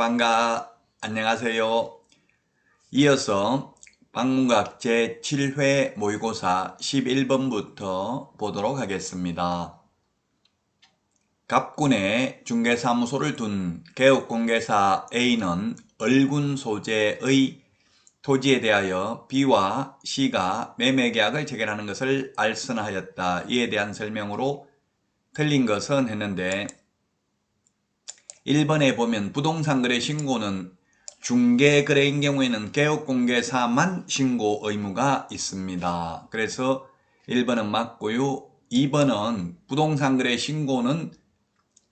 반가 안녕하세요. 이어서 방문각 제7회 모의고사 11번부터 보도록 하겠습니다. 갑군에 중개사무소를 둔 개업공개사 A는 얼군 소재의 토지에 대하여 B와 C가 매매계약을 체결하는 것을 알선하였다. 이에 대한 설명으로 틀린 것은 했는데 1번에 보면 부동산 거래 신고는 중개거래인 경우에는 개업공개사만 신고 의무가 있습니다. 그래서 1번은 맞고요. 2번은 부동산 거래 신고는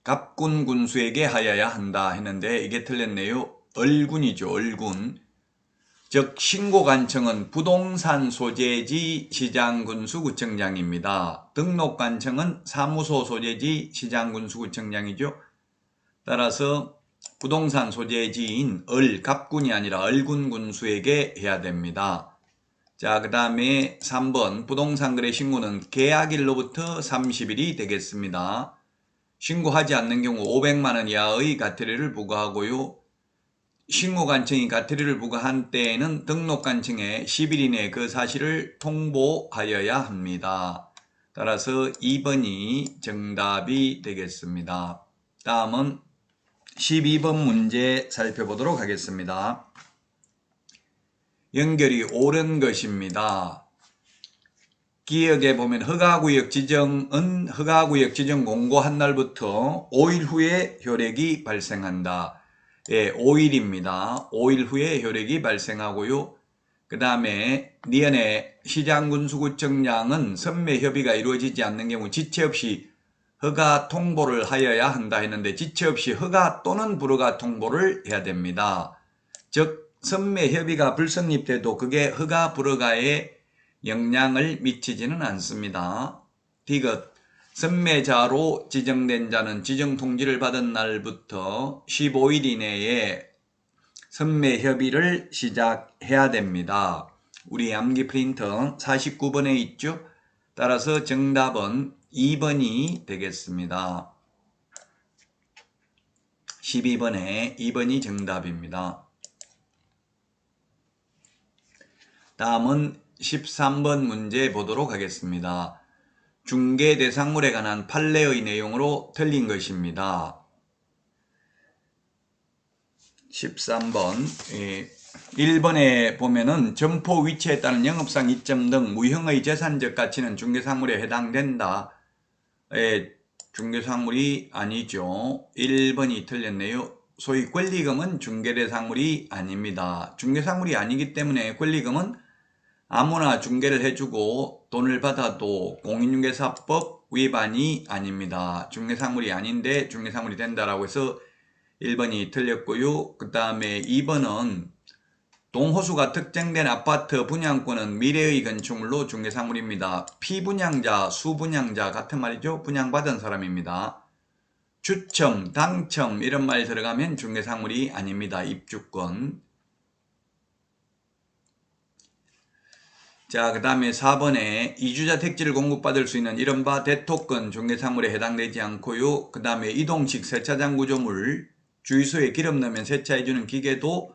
갑군 군수에게 하여야 한다 했는데 이게 틀렸네요. 얼군이죠. 얼군. 즉 신고관청은 부동산 소재지 시장군수구청장입니다. 등록관청은 사무소 소재지 시장군수구청장이죠. 따라서 부동산 소재지인 갑군이 아니라 얼군 군수에게 해야 됩니다. 자, 그 다음에 3번 부동산 거래 신고는 계약일로부터 30일이 되겠습니다. 신고하지 않는 경우 500만원 이하의 과태료를 부과하고요. 신고관청이 과태료를 부과한 때에는 등록관청에 10일 이내에 그 사실을 통보하여야 합니다. 따라서 2번이 정답이 되겠습니다. 다음은 12번 문제 살펴보도록 하겠습니다. 연결이 옳은 것입니다. 기억에 보면 허가구역 지정은 허가구역 지정 공고한 날부터 5일 후에 효력이 발생한다. 예, 5일입니다. 5일 후에 효력이 발생하고요. 그 다음에 니은의 시장군수구청장은 선매협의가 이루어지지 않는 경우 지체 없이 허가 통보를 하여야 한다 했는데 지체 없이 허가 또는 불허가 통보를 해야 됩니다. 즉 선매협의가 불성립돼도 그게 허가 불허가에 영향을 미치지는 않습니다. 디귿 선매자로 지정된 자는 지정통지를 받은 날부터 15일 이내에 선매협의를 시작해야 됩니다. 우리 암기 프린터 49번에 있죠. 따라서 정답은 2번이 되겠습니다. 12번에 2번이 정답입니다. 다음은 13번 문제 보도록 하겠습니다. 중개 대상물에 관한 판례의 내용으로 틀린 것입니다. 13번 1번에 보면은 점포 위치에 따른 영업상 이점 등 무형의 재산적 가치는 중개상물에 해당된다. 중개상물이 아니죠. 1번이 틀렸네요. 소위 권리금은 중개대상물이 아닙니다. 중개상물이 아니기 때문에 권리금은 아무나 중개를 해주고 돈을 받아도 공인중개사법 위반이 아닙니다. 중개상물이 아닌데 중개상물이 된다라고 해서 1번이 틀렸고요. 그 다음에 2번은 동호수가 특정된 아파트 분양권은 미래의 건축물로 중개상물입니다. 피분양자, 수분양자 같은 말이죠. 분양받은 사람입니다. 추첨, 당첨 이런 말이 들어가면 중개상물이 아닙니다. 입주권. 자, 그 다음에 4번에 이주자 택지를 공급받을 수 있는 이른바 대토권 중개상물에 해당되지 않고요. 그 다음에 이동식 세차장 구조물, 주유소에 기름 넣으면 세차해주는 기계도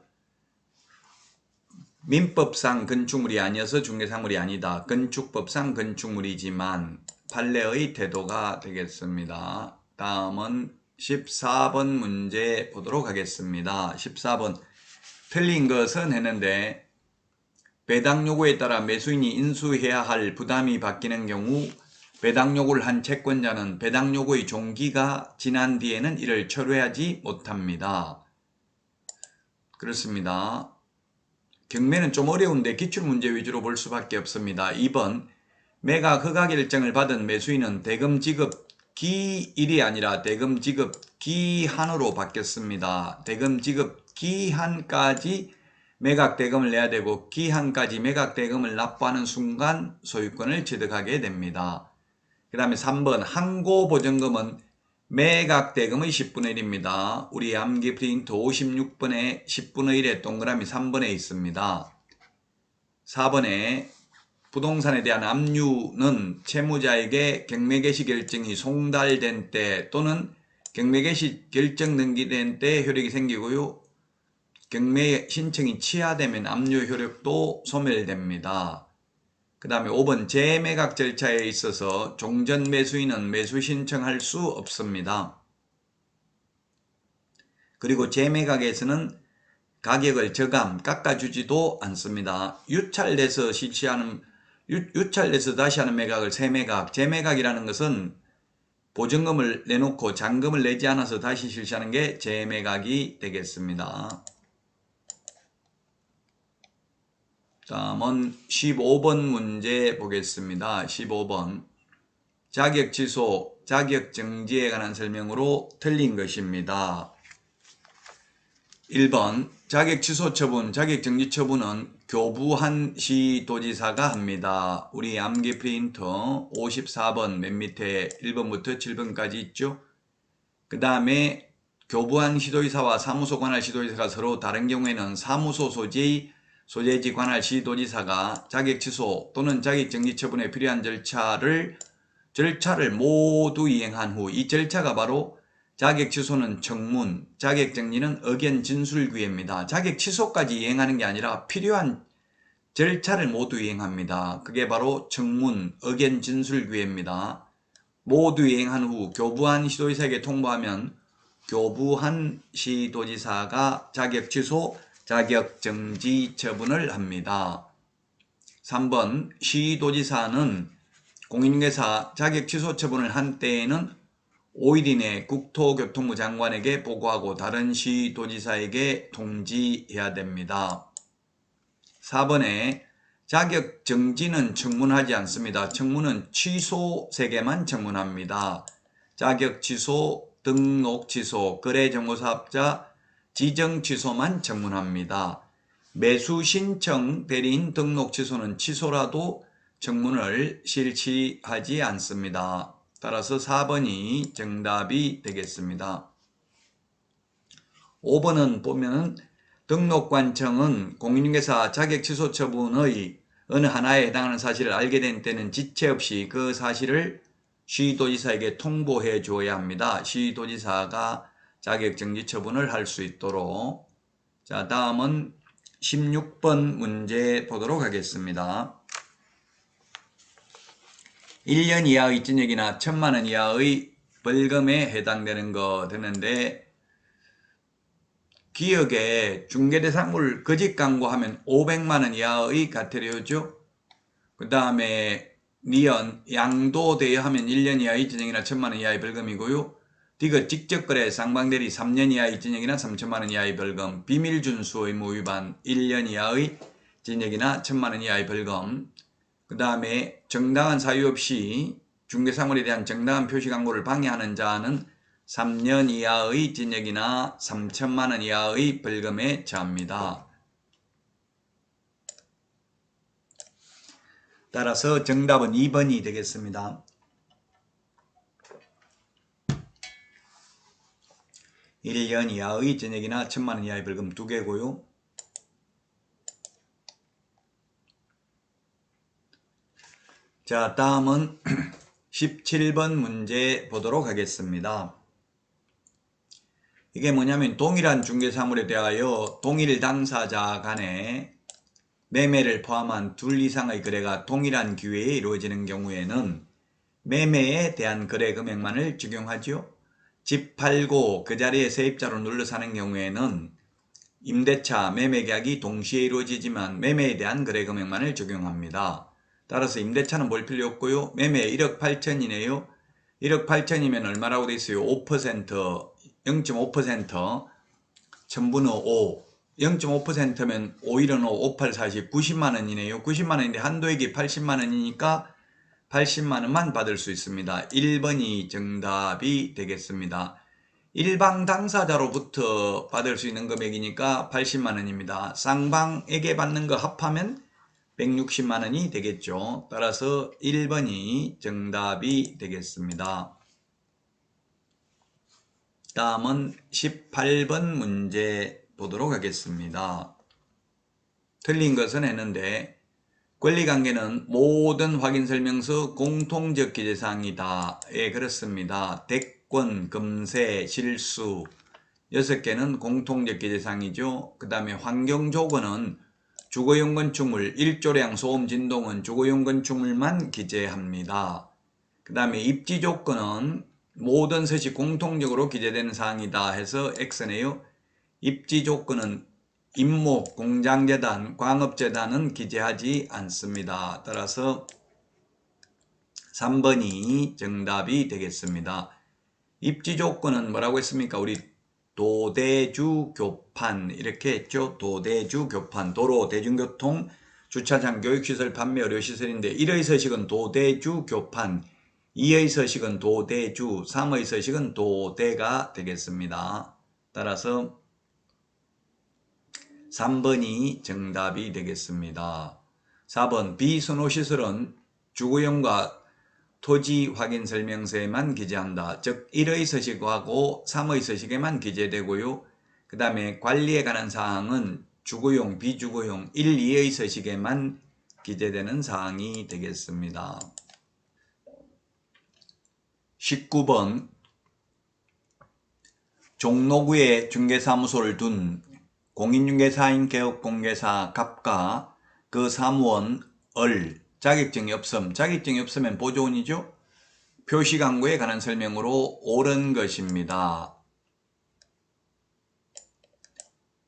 민법상 건축물이 아니어서 중개상물이 아니다. 건축법상 건축물이지만 판례의 태도가 되겠습니다. 다음은 14번 문제 보도록 하겠습니다. 14번 틀린 것은 했는데 배당 요구에 따라 매수인이 인수해야 할 부담이 바뀌는 경우 배당 요구를 한 채권자는 배당 요구의 종기가 지난 뒤에는 이를 철회하지 못합니다. 그렇습니다. 경매는 좀 어려운데 기출문제 위주로 볼 수밖에 없습니다. 2번 매각 허가 결정을 받은 매수인은 대금 지급 기일이 아니라 대금 지급 기한으로 바뀌었습니다. 대금 지급 기한까지 매각 대금을 내야 되고 기한까지 매각 대금을 납부하는 순간 소유권을 취득하게 됩니다. 그 다음에 3번 항고보증금은 매각 대금의 10분의 1입니다. 우리 암기 프린트 56번에 10분의 1의 동그라미 3번에 있습니다. 4번에 부동산에 대한 압류는 채무자에게 경매개시 결정이 송달된 때 또는 경매개시 결정 등기된 때 효력이 생기고요. 경매 신청이 취하되면 압류 효력도 소멸됩니다. 그 다음에 5번 재매각 절차에 있어서 종전 매수인은 매수 신청할 수 없습니다. 그리고 재매각에서는 가격을 저감, 깎아주지도 않습니다. 유찰돼서 다시 하는 매각을 재매각, 재매각이라는 것은 보증금을 내놓고 잔금을 내지 않아서 다시 실시하는 게 재매각이 되겠습니다. 다음은 15번 문제 보겠습니다. 15번 자격 취소, 자격 정지에 관한 설명으로 틀린 것입니다. 1번 자격 취소 처분, 자격 정지 처분은 교부한 시도지사가 합니다. 우리 암기 프린터 54번 맨 밑에 1번부터 7번까지 있죠. 그 다음에 교부한 시도지사와 사무소 관할 시도지사가 서로 다른 경우에는 사무소 소재지 관할 시도지사가 자격 취소 또는 자격 정지 처분에 필요한 절차를 모두 이행한 후, 이 절차가 바로 자격 취소는 청문, 자격 정지는 의견 진술 기회입니다. 자격 취소까지 이행하는 게 아니라 필요한 절차를 모두 이행합니다. 그게 바로 청문, 의견 진술 기회입니다. 모두 이행한 후 교부한 시도지사에게 통보하면 교부한 시도지사가 자격 취소, 자격 정지 처분을 합니다. 3번 시도지사는 공인중개사 자격 취소 처분을 한 때에는 5일 이내 국토교통부 장관에게 보고하고 다른 시도지사에게 통지해야 됩니다. 4번에 자격 정지는 청문하지 않습니다. 청문은 취소세계만 청문합니다. 자격 취소, 등록 취소, 거래정보사업자 지정 취소만 청문합니다. 매수 신청, 대리인 등록 취소는 취소라도 청문을 실시하지 않습니다. 따라서 4번이 정답이 되겠습니다. 5번은 보면은 등록관청은 공인중개사 자격 취소 처분의 어느 하나에 해당하는 사실을 알게 된 때는 지체 없이 그 사실을 시도지사에게 통보해 줘야 합니다. 시도지사가 자격정지 처분을 할 수 있도록. 자, 다음은 16번 문제 보도록 하겠습니다. 1년 이하의 징역이나 1,000만 원 이하의 벌금에 해당되는 거 되는데, 기업에 중개대상물 거짓 광고하면 500만 원 이하의 과태료죠. 그 다음에 니은 양도대여 하면 1년 이하의 징역이나 1,000만 원 이하의 벌금이고요. 디귿 직접거래 쌍방대리 3년 이하의 징역이나 3천만 원 이하의 벌금, 비밀준수 의무 위반 1년 이하의 징역이나 1,000만 원 이하의 벌금. 그 다음에 정당한 사유 없이 중개사물에 대한 정당한 표시 광고를 방해하는 자는 3년 이하의 징역이나 3천만 원 이하의 벌금에 처합니다. 따라서 정답은 2번이 되겠습니다. 1년 이하의 징역이나 1,000만 원 이하의 벌금 2개고요. 자, 다음은 17번 문제 보도록 하겠습니다. 이게 뭐냐면 동일한 중개사물에 대하여 동일 당사자 간에 매매를 포함한 둘 이상의 거래가 동일한 기회에 이루어지는 경우에는 매매에 대한 거래 금액만을 적용하죠. 집 팔고 그 자리에 세입자로 눌러 사는 경우에는 임대차, 매매계약이 동시에 이루어지지만 매매에 대한 거래 금액만을 적용합니다. 따라서 임대차는 볼 필요 없고요. 매매 1억 8천이네요. 1억 8천이면 얼마라고 되어 있어요? 5%, 0.5%, 천분의 5. 0.5%면 5일은 5, 5, 8, 40, 90만 원이네요. 90만 원인데 한도액이 80만 원이니까 80만 원만 받을 수 있습니다. 1번이 정답이 되겠습니다. 일방 당사자로부터 받을 수 있는 금액이니까 80만 원입니다. 쌍방에게 받는 거 합하면 160만 원이 되겠죠. 따라서 1번이 정답이 되겠습니다. 다음은 18번 문제 보도록 하겠습니다. 틀린 것은 했는데 권리관계는 모든 확인설명서 공통적 기재사항이다. 예, 그렇습니다. 대권, 금세, 실수 6개는 공통적 기재사항이죠. 그 다음에 환경조건은 주거용 건축물, 일조량, 소음, 진동은 주거용 건축물만 기재합니다. 그 다음에 입지조건은 모든 서식 공통적으로 기재되는 사항이다 해서 X네요. 입지조건은 임목, 공장재단, 광업재단은 기재하지 않습니다. 따라서 3번이 정답이 되겠습니다. 입지조건은 뭐라고 했습니까? 우리 도대주 교판 이렇게 했죠. 도대주 교판, 도로, 대중교통, 주차장, 교육시설, 판매, 의료시설인데 1의 서식은 도대주 교판, 2의 서식은 도대주, 3의 서식은 도대가 되겠습니다. 따라서 3번이 정답이 되겠습니다. 4번 비선호시설은 주거용과 토지 확인 설명서에만 기재한다. 즉 1의 서식하고 3의 서식에만 기재되고요. 그 다음에 관리에 관한 사항은 주거용, 비주거용 1, 2의 서식에만 기재되는 사항이 되겠습니다. 19번 종로구에 중개사무소를 둔 공인중개사인 개업공개사 갑과 그 사무원 을 자격증이 없음, 자격증이 없으면 보조원이죠. 표시광고에 관한 설명으로 옳은 것입니다.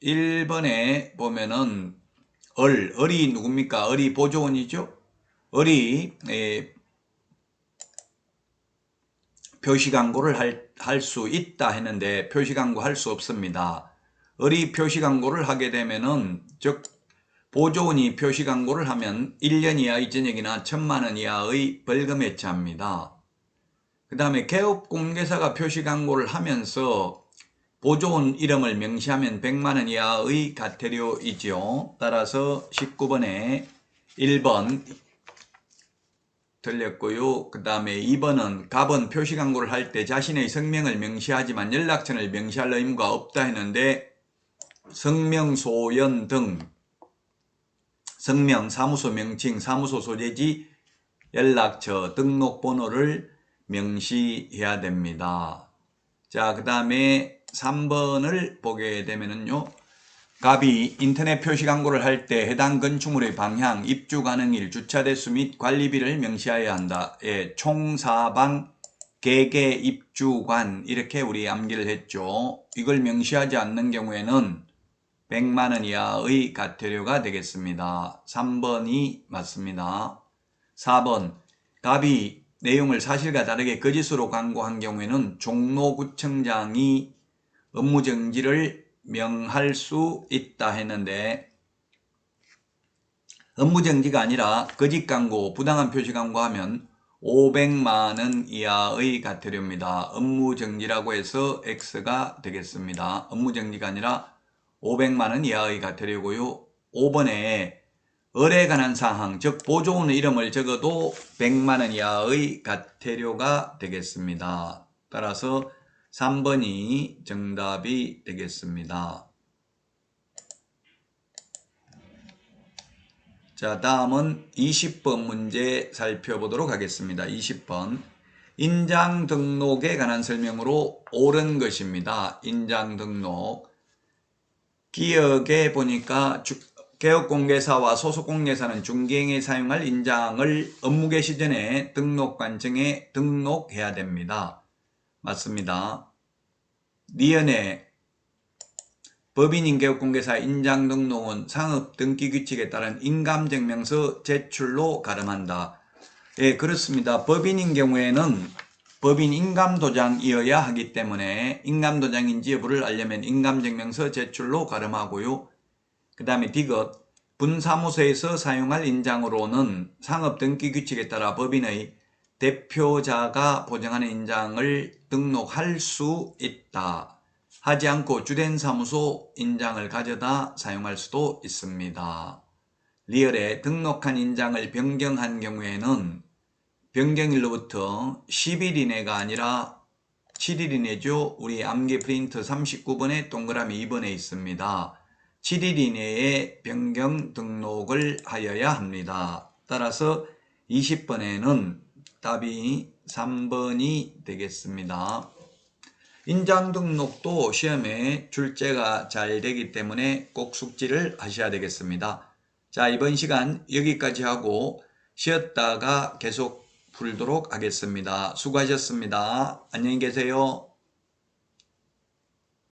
1번에 보면은 을이 누굽니까? 을이 보조원이죠. 을이 표시광고를 할 수 있다 했는데 표시광고 할 수 없습니다. 을이 표시광고를 하게 되면은 즉 보조원이 표시광고를 하면 1년 이하의 전역이나 1,000만원 이하의 벌금에 처합니다. 그 다음에 개업공개사가 표시광고를 하면서 보조원 이름을 명시하면 100만원 이하의 과태료이죠. 따라서 19번에 1번 틀렸고요. 그 다음에 2번은 갑은 표시광고를 할 때 자신의 성명을 명시하지만 연락처를 명시할 의무가 없다 했는데 성명, 소연 등 성명, 사무소 명칭, 사무소 소재지, 연락처, 등록번호를 명시해야 됩니다. 자, 그 다음에 3번을 보게 되면은요. 갑이 인터넷 표시 광고를 할 때 해당 건축물의 방향, 입주 가능일, 주차 대수 및 관리비를 명시해야 한다. 예, 총사방, 개개, 입주관 이렇게 우리 암기를 했죠. 이걸 명시하지 않는 경우에는 100만원 이하의 과태료가 되겠습니다. 3번이 맞습니다. 4번 갑이 내용을 사실과 다르게 거짓으로 광고한 경우에는 종로구청장이 업무정지를 명할 수 있다 했는데 업무정지가 아니라 거짓 광고, 부당한 표시 광고하면 500만원 이하의 과태료입니다. 업무정지라고 해서 X가 되겠습니다. 업무정지가 아니라 500만원 이하의 과태료고요. 5번에 을에 관한 사항, 즉 보조원 이름을 적어도 100만원 이하의 과태료가 되겠습니다. 따라서 3번이 정답이 되겠습니다. 자, 다음은 20번 문제 살펴보도록 하겠습니다. 20번 인장 등록에 관한 설명으로 옳은 것입니다. 인장 등록 기억에 보니까 개업공개사와 소속공개사는 중개행에 사용할 인장을 업무 개시 전에 등록관청에 등록해야 됩니다. 맞습니다. 니은에 법인인 개업공개사 인장 등록은 상업등기규칙에 따른 인감증명서 제출로 가름한다. 예, 그렇습니다. 법인인 경우에는 법인 인감도장이어야 하기 때문에 인감도장인지 여부를 알려면 인감증명서 제출로 가름하고요. 그 다음에 디귿 분사무소에서 사용할 인장으로는 상업등기규칙에 따라 법인의 대표자가 보정하는 인장을 등록할 수 있다. 하지 않고 주된 사무소 인장을 가져다 사용할 수도 있습니다. 리얼에 등록한 인장을 변경한 경우에는 변경일로부터 10일 이내가 아니라 7일 이내죠. 우리 암기 프린트 39번에 동그라미 2번에 있습니다. 7일 이내에 변경 등록을 하여야 합니다. 따라서 20번에는 답이 3번이 되겠습니다. 인장 등록도 시험에 출제가 잘 되기 때문에 꼭 숙지를 하셔야 되겠습니다. 자, 이번 시간 여기까지 하고 쉬었다가 계속 풀도록 하겠습니다. 수고하셨습니다. 안녕히 계세요.